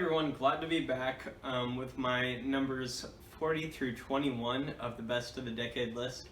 everyone, glad to be back with my numbers 40 through 21 of the best of the decade list.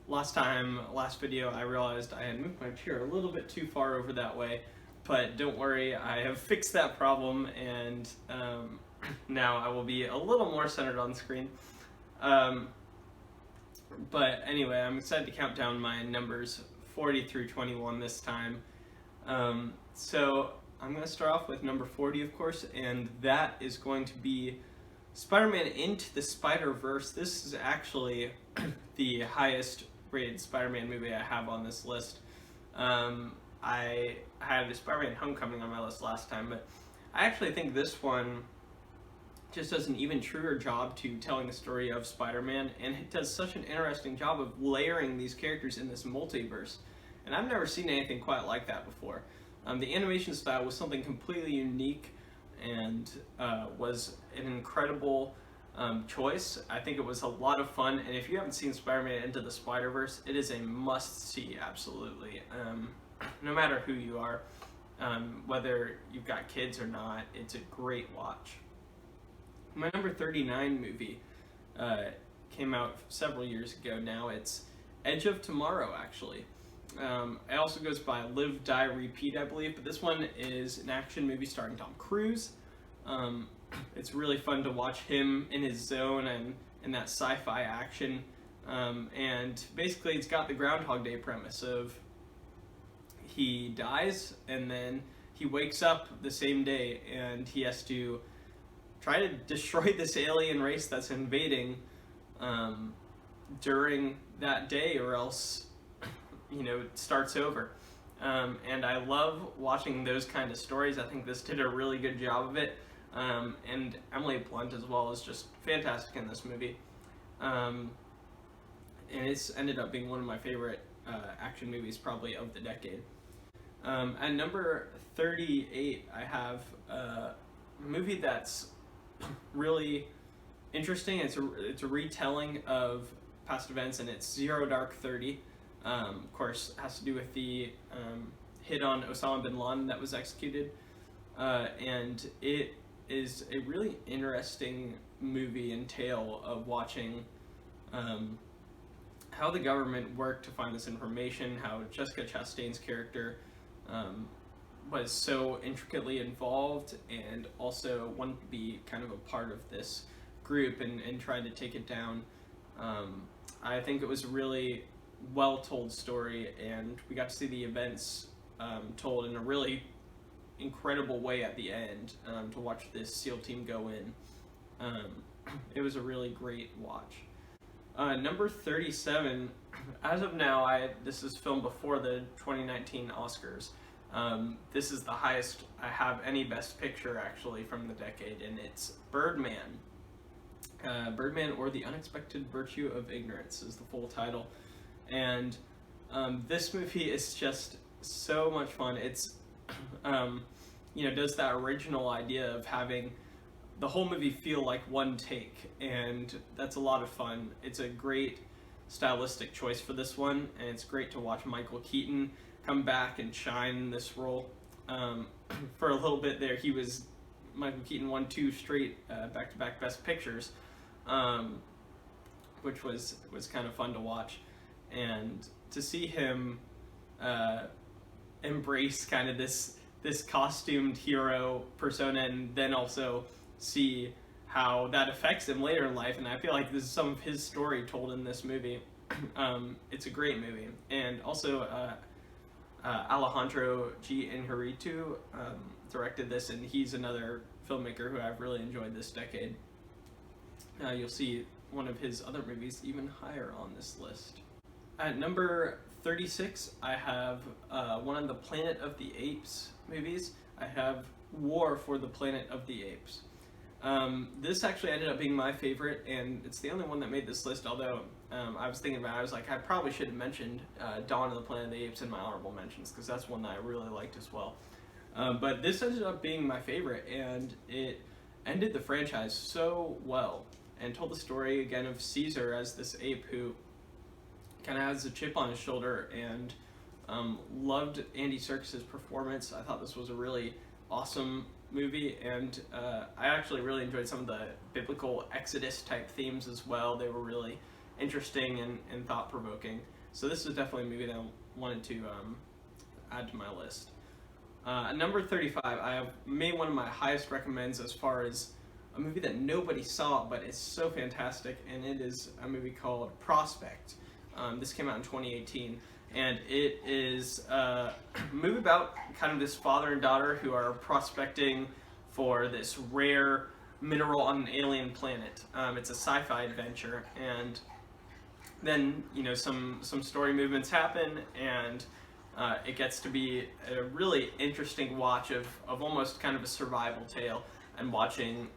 Last video, I realized I had moved my chair a little bit too far over that way, but don't worry, I have fixed that problem, and now I will be a little more centered on screen. But anyway, I'm excited to count down my numbers 40 through 21 this time. So I'm going to start off with number 40, of course, and that is going to be Spider-Man Into the Spider-Verse. This is actually the highest rated Spider-Man movie I have on this list. I had Spider-Man Homecoming on my list last time, but I actually think this one just does an even truer job to telling the story of Spider-Man, and it does such an interesting job of layering these characters in this multiverse. And I've never seen anything quite like that before. The animation style was something completely unique and was an incredible choice. I think it was a lot of fun, and if you haven't seen Spider-Man Into the Spider-Verse, it is a must-see, absolutely. No matter who you are, whether you've got kids or not, it's a great watch. My number 39 movie came out several years ago now. It's Edge of Tomorrow, actually. It also goes by Live, Die, Repeat, I believe, but this one is an action movie starring Tom Cruise. It's really fun to watch him in his zone and in that sci-fi action. And basically it's got the Groundhog Day premise of he dies and then he wakes up the same day and he has to try to destroy this alien race that's invading during that day, or else it starts over. And I love watching those kind of stories. I think this did a really good job of it. And Emily Blunt as well is just fantastic in this movie. And it's ended up being one of my favorite action movies probably of the decade. At number 38, I have a movie that's really interesting. It's a retelling of past events, and it's Zero Dark 30. Of course, has to do with the hit on Osama bin Laden that was executed, and it is a really interesting movie and tale of watching how the government worked to find this information, how Jessica Chastain's character was so intricately involved and also wanted to be kind of a part of this group and tried to take it down. I think it was a really well-told story, and we got to see the events told in a really incredible way at the end to watch this SEAL team go in. It was a really great watch. Number 37, as of now, this is filmed before the 2019 Oscars. This is the highest I have any Best Picture actually from the decade, and it's Birdman. Birdman, or The Unexpected Virtue of Ignorance is the full title. And this movie is just so much fun. It's does that original idea of having the whole movie feel like one take, and that's a lot of fun. It's a great stylistic choice for this one, and it's great to watch Michael Keaton come back and shine in this role. For a little bit there, Michael Keaton won 2 straight back-to-back Best Pictures, which was kind of fun to watch. And to see him embrace kind of this costumed hero persona, and then also see how that affects him later in life, and I feel like this is some of his story told in this movie. It's a great movie. And also Alejandro G. Inarritu directed this, and he's another filmmaker who I've really enjoyed this decade. You'll see one of his other movies even higher on this list. At number 36, I have one of the Planet of the Apes movies. I have War for the Planet of the Apes. This actually ended up being my favorite, and it's the only one that made this list, although I was thinking about it, I was like, I probably should have mentioned Dawn of the Planet of the Apes in my honorable mentions, because that's one that I really liked as well. But this ended up being my favorite, and it ended the franchise so well, and told the story again of Caesar as this ape who kind of has a chip on his shoulder, and loved Andy Serkis' performance. I thought this was a really awesome movie, and I actually really enjoyed some of the biblical Exodus type themes as well. They were really interesting and thought provoking. So this was definitely a movie that I wanted to add to my list. Number 35, I have made one of my highest recommends as far as a movie that nobody saw, but it's so fantastic, and it is a movie called Prospect. This came out in 2018, and it is a movie about kind of this father and daughter who are prospecting for this rare mineral on an alien planet. It's a sci-fi adventure, and then some story movements happen, and it gets to be a really interesting watch of almost kind of a survival tale, and watching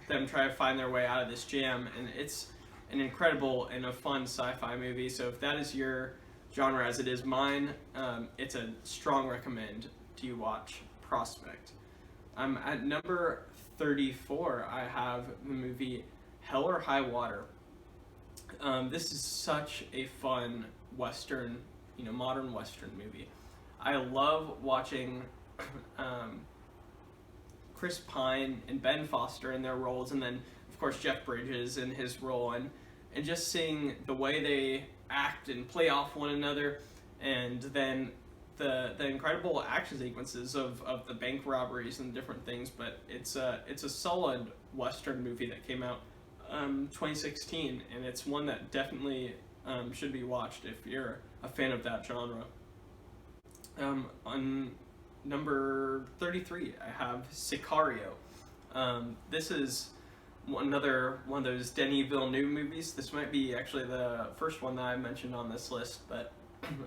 them try to find their way out of this jam. And it's an incredible and a fun sci-fi movie. So if that is your genre, as it is mine, it's a strong recommend to you watch Prospect. At number 34, I have the movie Hell or High Water. This is such a fun Western, modern Western movie. I love watching Chris Pine and Ben Foster in their roles, and then of course Jeff Bridges in his role, and just seeing the way they act and play off one another, and then the incredible action sequences of the bank robberies and different things. But it's a solid Western movie that came out 2016, and it's one that definitely should be watched if you're a fan of that genre. On number 33, I have Sicario. This is another one of those Denis Villeneuve movies. This might be actually the first one that I mentioned on this list, but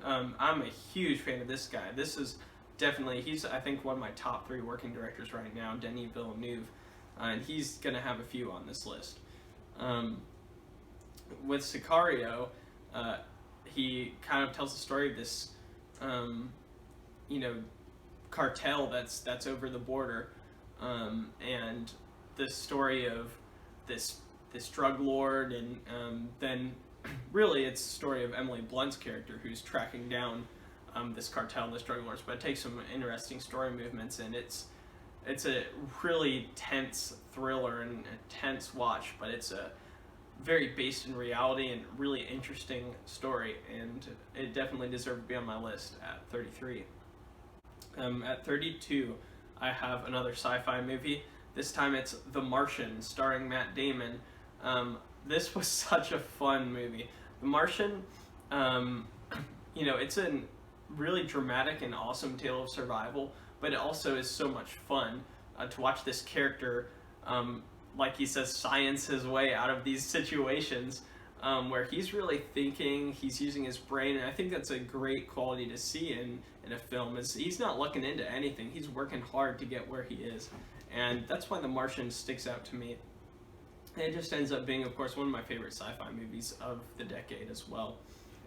I'm a huge fan of this guy. This is definitely, he's I think one of my top 3 working directors right now, Denis Villeneuve, and he's going to have a few on this list. With Sicario, he kind of tells the story of this cartel that's over the border, and the story of this drug lord, and then really it's the story of Emily Blunt's character, who's tracking down this cartel and this drug lords. But it takes some interesting story movements, and it's a really tense thriller and a tense watch, but it's a very based in reality and really interesting story, and it definitely deserved to be on my list at 33. At 32, I have another sci-fi movie. This time it's The Martian, starring Matt Damon. This was such a fun movie. The Martian, it's a really dramatic and awesome tale of survival, but it also is so much fun to watch this character, like he says, science his way out of these situations, where he's really thinking, he's using his brain, and I think that's a great quality to see in a film, is he's not looking into anything, he's working hard to get where he is, and that's why The Martian sticks out to me. And it just ends up being, of course, one of my favorite sci-fi movies of the decade as well,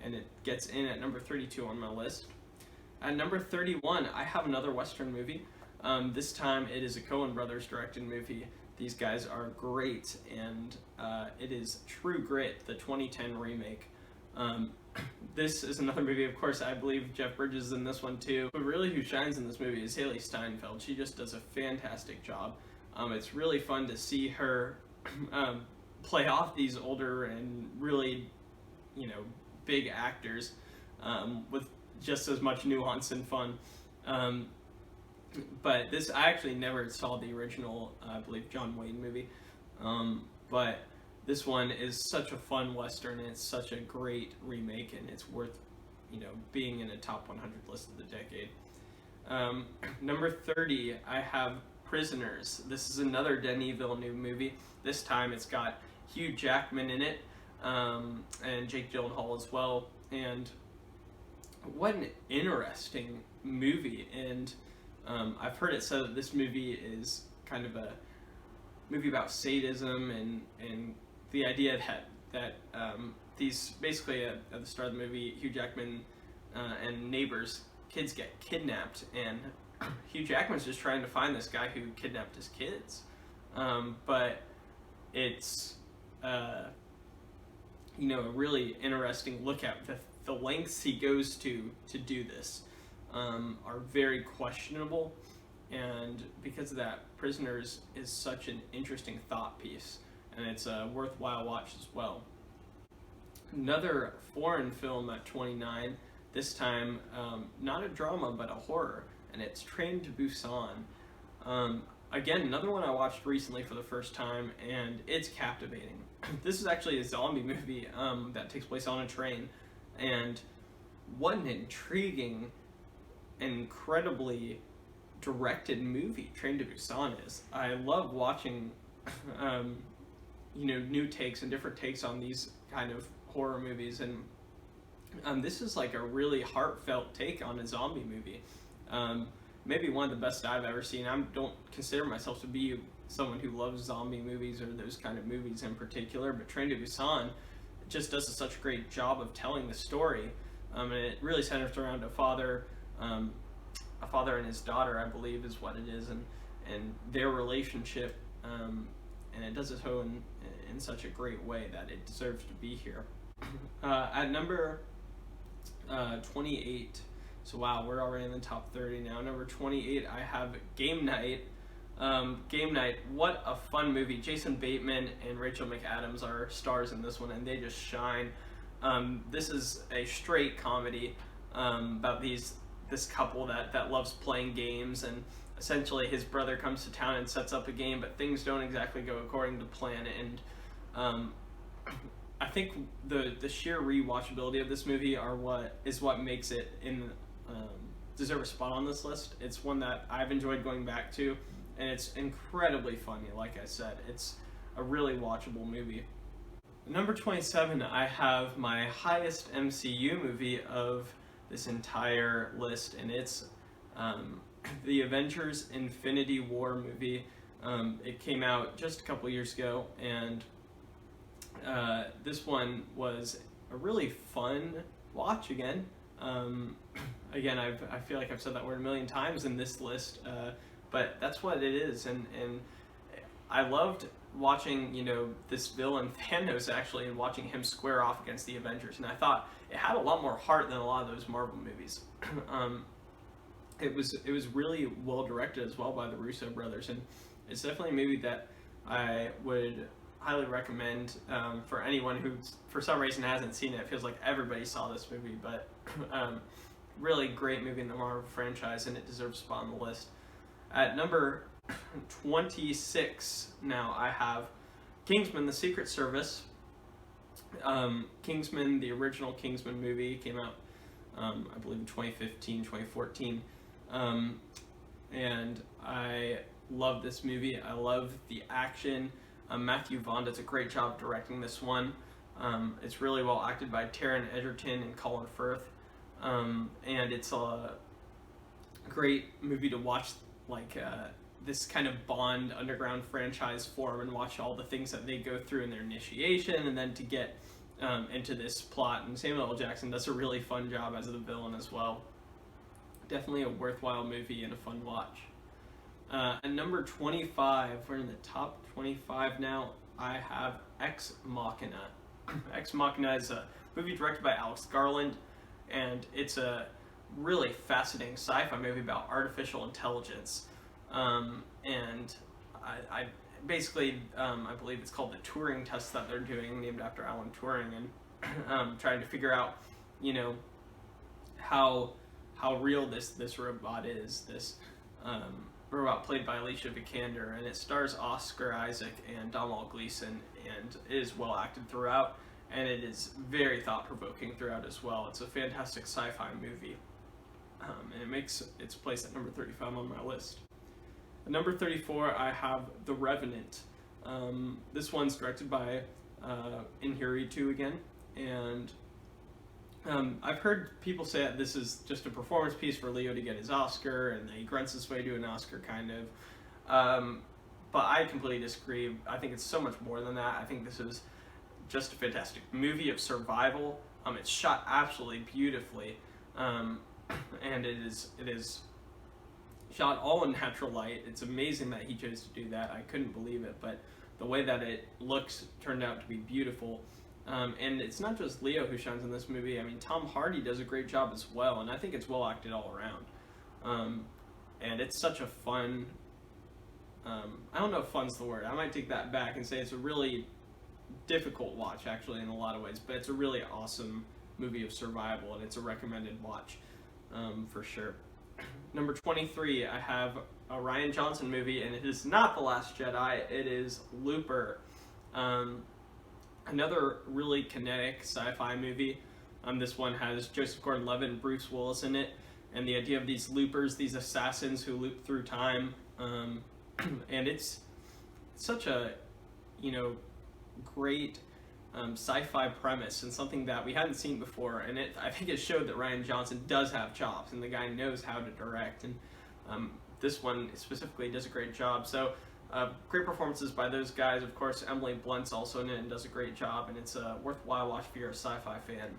and it gets in at number 32 on my list. At number 31, I have another Western movie. This time it is a Coen Brothers directed movie. These guys are great, and it is True Grit, the 2010 remake. This is another movie, of course, I believe Jeff Bridges is in this one too. But really who shines in this movie is Haley Steinfeld. She just does a fantastic job. It's really fun to see her play off these older and really, big actors with just as much nuance and fun. But this, I actually never saw the original, I believe, John Wayne movie. But this one is such a fun Western, and it's such a great remake, and it's worth, being in a top 100 list of the decade. Number 30, I have Prisoners. This is another Denis Villeneuve movie. This time it's got Hugh Jackman in it, and Jake Gyllenhaal as well. And what an interesting movie. And I've heard it said that this movie is kind of a movie about sadism, and the idea that these, basically at the start of the movie, Hugh Jackman and neighbors' kids get kidnapped, and Hugh Jackman's just trying to find this guy who kidnapped his kids. But it's a really interesting look at the lengths he goes to do this are very questionable, and because of that, Prisoners is such an interesting thought piece, and it's a worthwhile watch as well. Another foreign film at 29, this time not a drama but a horror, and it's Train to Busan. Again, another one I watched recently for the first time, and it's captivating. This is actually a zombie movie that takes place on a train, and what an intriguing, incredibly directed movie Train to Busan is. I love watching new takes and different takes on these kind of horror movies, and this is like a really heartfelt take on a zombie movie. Maybe one of the best I've ever seen. I don't consider myself to be someone who loves zombie movies or those kind of movies in particular, but Train to Busan just does such a great job of telling the story, and it really centers around a father and his daughter, I believe is what it is, and their relationship, and it does it so in such a great way that it deserves to be here. At number 28, so wow, we're already in the top 30 now. Number 28, I have Game Night. Game Night, what a fun movie. Jason Bateman and Rachel McAdams are stars in this one, and they just shine. This is a straight comedy about this couple that loves playing games, and essentially his brother comes to town and sets up a game, but things don't exactly go according to plan, and I think the sheer rewatchability of this movie is what makes it deserve a spot on this list. It's one that I've enjoyed going back to, and it's incredibly funny. Like I said, it's a really watchable movie. Number 27, I have my highest MCU movie of this entire list, and it's the Avengers Infinity War movie. It came out just a couple years ago, and this one was a really fun watch again. I feel like I've said that word a million times in this list, but that's what it is, and I loved watching, this villain Thanos actually, and watching him square off against the Avengers, and I thought it had a lot more heart than a lot of those Marvel movies. It was really well directed as well by the Russo brothers, and it's definitely a movie that I would highly recommend for anyone who, for some reason, hasn't seen it. It feels like everybody saw this movie, but really great movie in the Marvel franchise, and it deserves a spot on the list. At number 26 now, I have Kingsman: The Secret Service. Kingsman, the original Kingsman movie, came out, I believe, in 2015, 2014. And I love this movie. I love the action. Matthew Vaughn does a great job directing this one. It's really well acted by Taron Egerton and Colin Firth. And it's a great movie to watch, this kind of Bond underground franchise form, and watch all the things that they go through in their initiation, and then to get into this plot. And Samuel L. Jackson does a really fun job as the villain as well. Definitely a worthwhile movie and a fun watch. At number 25, we're in the top 25 now, I have Ex Machina. Ex Machina is a movie directed by Alex Garland, and it's a really fascinating sci-fi movie about artificial intelligence. And I basically, I believe it's called the Turing test that they're doing, named after Alan Turing, and trying to figure out, how real this robot is. This robot played by Alicia Vikander, and it stars Oscar Isaac and Domhnall Gleeson, and it is well acted throughout, and it is very thought-provoking throughout as well. It's a fantastic sci-fi movie, and it makes its place at number 35 on my list. At number 34, I have The Revenant. This one's directed by Inarritu again, and I've heard people say that this is just a performance piece for Leo to get his Oscar, and he grunts his way to an Oscar, kind of. But I completely disagree. I think it's so much more than that. I think this is just a fantastic movie of survival. It's shot absolutely beautifully, and it is shot all in natural light. It's amazing that he chose to do that. I couldn't believe it, but the way that it looks turned out to be beautiful. And it's not just Leo who shines in this movie. I mean, Tom Hardy does a great job as well, and I think it's well acted all around. and it's such a fun. I don't know if fun's the word. I might take that back and say it's a really difficult watch, actually, in a lot of ways, but it's a really awesome movie of survival, and it's a recommended watch for sure. Number 23, I have a Rian Johnson movie, and it is not The Last Jedi, it is Looper. Another really kinetic sci-fi movie. This one has Joseph Gordon-Levitt and Bruce Willis in it, and the idea of these loopers, these assassins who loop through time, and it's such a, great sci-fi premise and something that we hadn't seen before, and I think it showed that Rian Johnson does have chops, and the guy knows how to direct, and this one specifically does a great job. So great performances by those guys. Of course, Emily Blunt's also in it and does a great job, and it's a worthwhile watch if you're a sci-fi fan.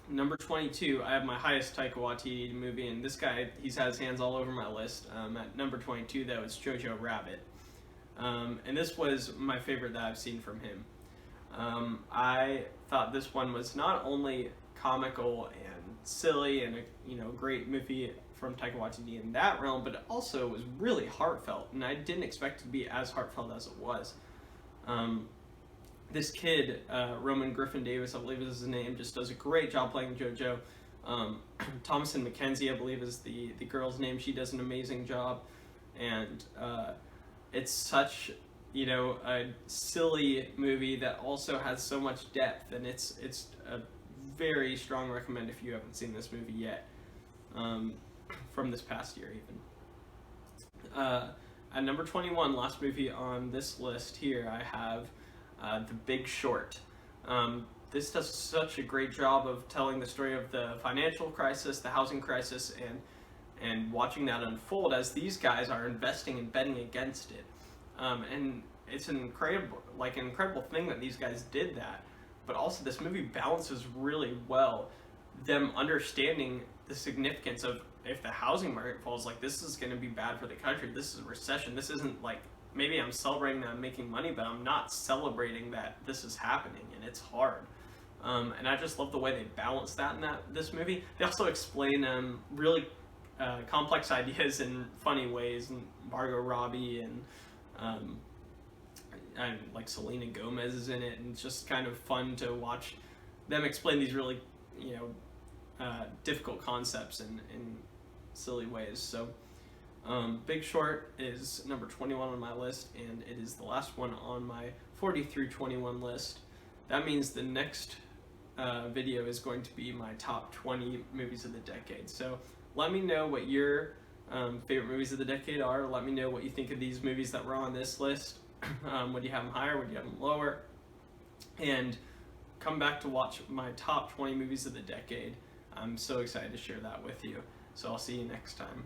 Number 22, I have my highest Taika Waititi movie, and this guy, he's had his hands all over my list. At number 22, though, it's Jojo Rabbit. And this was my favorite that I've seen from him. I thought this one was not only comical and silly and a great movie from Taika Waititi in that realm, but it also was really heartfelt, and I didn't expect it to be as heartfelt as it was. This kid, Roman Griffin Davis, I believe is his name, just does a great job playing JoJo. Thomasin McKenzie, I believe, is the girl's name. She does an amazing job, and it's such a silly movie that also has so much depth, and it's a very strong recommend if you haven't seen this movie yet, from this past year even. At number 21, last movie on this list here, I have The Big Short. This does such a great job of telling the story of the financial crisis, the housing crisis, and watching that unfold as these guys are investing and betting against it. And it's an incredible thing that these guys did that. But also this movie balances really well them understanding the significance of, if the housing market falls, this is going to be bad for the country. This is a recession. This isn't maybe I'm celebrating that I'm making money, but I'm not celebrating that this is happening, and it's hard. And I just love the way they balance that in this movie. They also explain really complex ideas in funny ways, and Margot Robbie and Selena Gomez is in it, and it's just kind of fun to watch them explain these really difficult concepts in silly ways. So Big Short is number 21 on my list, and it is the last one on my 40 through 21 list. That means the next video is going to be my top 20 movies of the decade. So let me know what your favorite movies of the decade are. Let me know what you think of these movies that were on this list. Would you have them higher? Would you have them lower? And come back to watch my top 20 movies of the decade. I'm so excited to share that with you. So I'll see you next time.